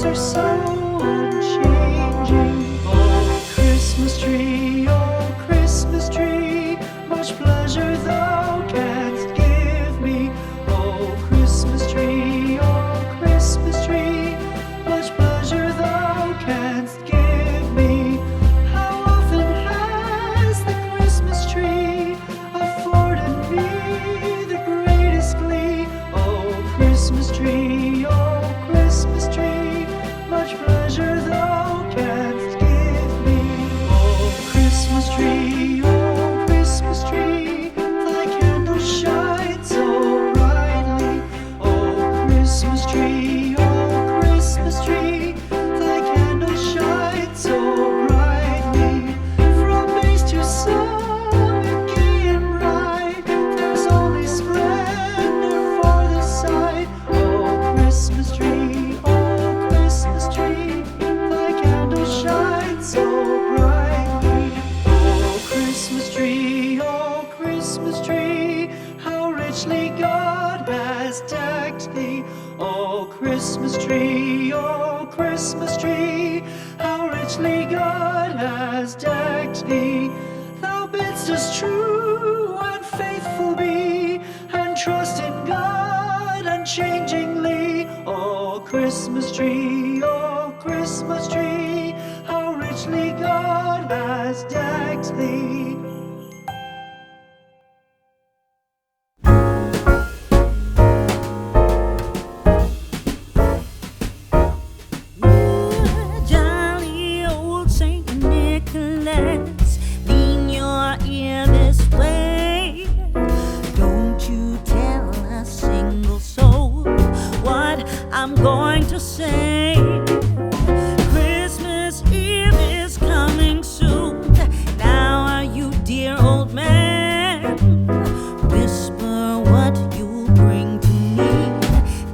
days are so unchanging. Oh, Christmas tree, much pleasure thou canst give me. Oh, Christmas tree, much pleasure thou canst give me. How often has the Christmas tree afforded me the greatest glee? Oh, Christmas tree, much pleasure thou canst give me. Oh, Christmas tree, thy candles shine so brightly. Oh, Christmas tree, thy candles shine so brightly. From base to summit, gay and bright, there's only splendor for the sight. Oh, Christmas tree, thy candles shine so brightly. Oh, Christmas tree, how richly God has decked thee. Oh, Christmas tree, how richly God has decked thee. Thou bidst us true and faithful be, and trust in God unchangingly. Oh, Christmas tree, how richly God has decked thee. Jolly old Saint Nicholas, lean your ear this way. Don't you tell a single soul what I'm going to say. Christmas Eve is coming soon. Now, you dear old man, whisper what you bring to me.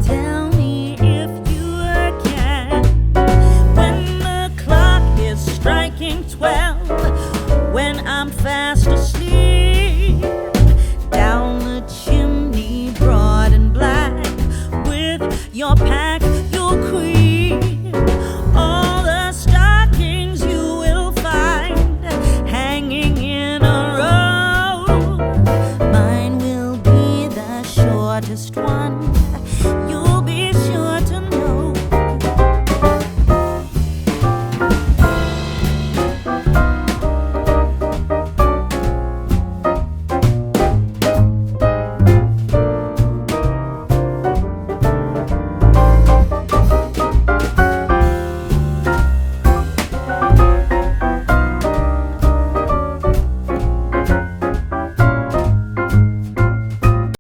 Tell me if you can. When the clock is striking 12, when I'm fast asleep, down the chimney, broad and black, with your pack